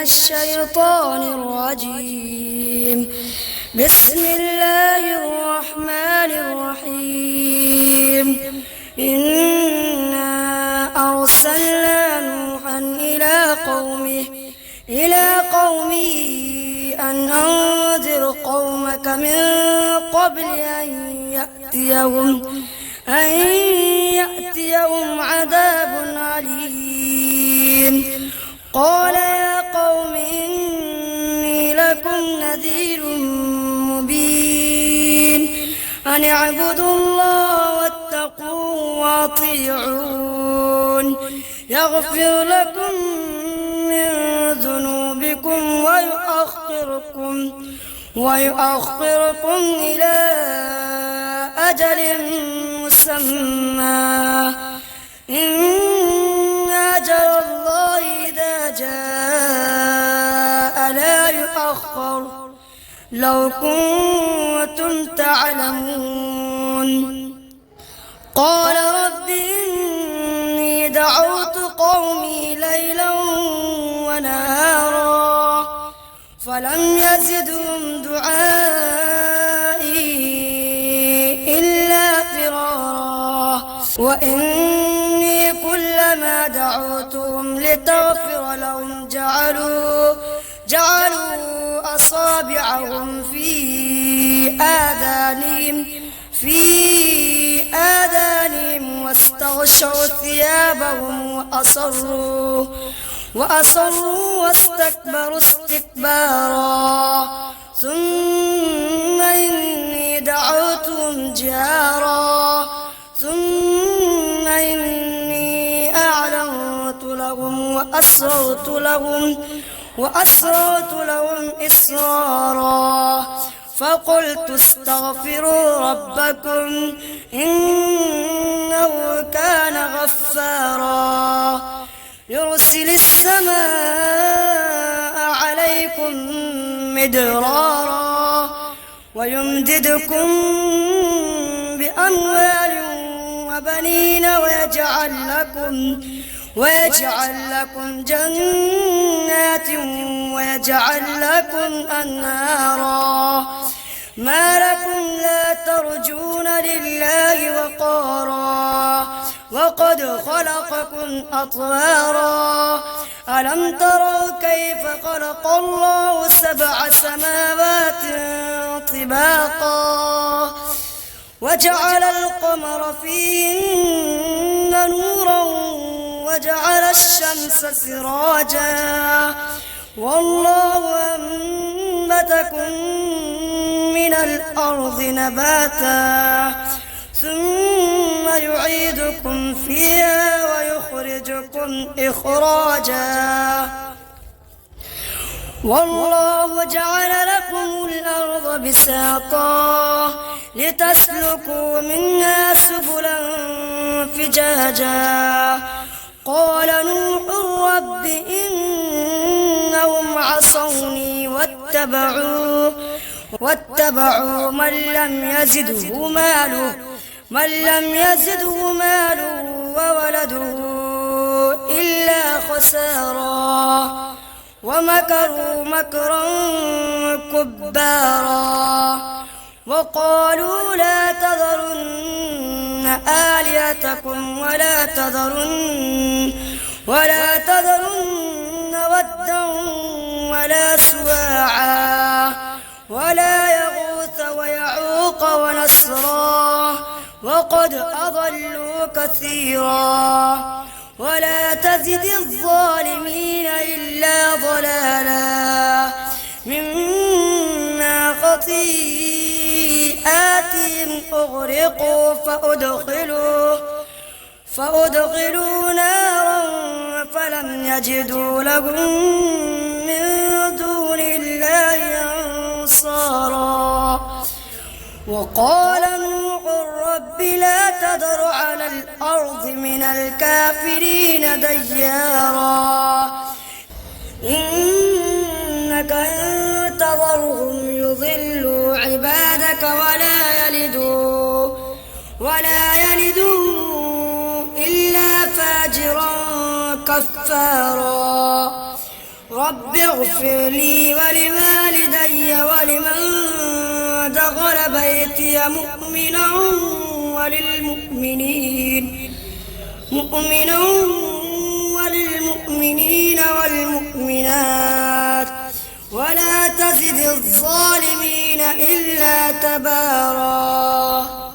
الشيطان الرجيم. بسم الله الرحمن الرحيم. إنا أرسلنا نوحا إلى قومه أن أنذر قومك من قبل أن يأتيهم عذاب أليم. قال يا قوم إني لكم نذير مبين أن اعبدوا الله واتقوه وأطيعون يغفر لكم من ذنوبكم ويؤخركم إلى أجل مسمى إن أجل الله إذا جاء لا يؤخر لو كنتم تعلمون. قال رب إني دعوت قومي ليلا ونهارا فلم يزدهم دعائي إلا فرارا وإني كلما دعوتهم لتغفر لهم جعلوا أصابعهم في آذانهم واستغشوا ثيابهم وأصروا واستكبروا استكبارا ثم إني دعوتهم جهارا ثم إني أعلنت لهم وأسررت لهم إسرارا فقلت استغفروا ربكم إنه كان غفارا يرسل السماء عليكم مدرارا ويمددكم بأموال وبنين ويجعل لكم جنات ويجعل لكم أنهارا ما لكم لا ترجون لله وقارا وقد خلقكم أطوارا ألم تروا كيف خلق الله 7 سماوات طباقا وجعل القمر فيهن نورا وجعل الشمس سراجا والله أنبتكم من الأرض نباتا ثم يعيدكم فيها ويخرجكم إخراجا والله جعل لكم الأرض بساطا لتسلكوا منها سبلا فجاجا قال نوح رب إنهم عصوني واتبعوا من لم يزده ماله وولده إلا خسارا ومكروا مكرا كبارا وقالوا لا تذرن آلهتكم ولا تذرن ودا ولا سواعا ولا يغوث ويعوق ونسرا وقد أضلوا كثيرا ولا تزد الظالمين إلا ضلالا مما خطيئاتهم أغرقوا فأدخلوا نارا فلم يجدوا لهم من دون الله أنصارا وقال نوح رب لا تذر على الأرض من الكافرين ديارا إنك إن تذرهم يضلوا عبادك ولا يلدوا إلا فاجرا كفارا رب اغفر لي ولوالدي ولمن دخل بيتي مؤمنا وللمؤمنين والمؤمنات ولا تزد الظالمين إلا تبارا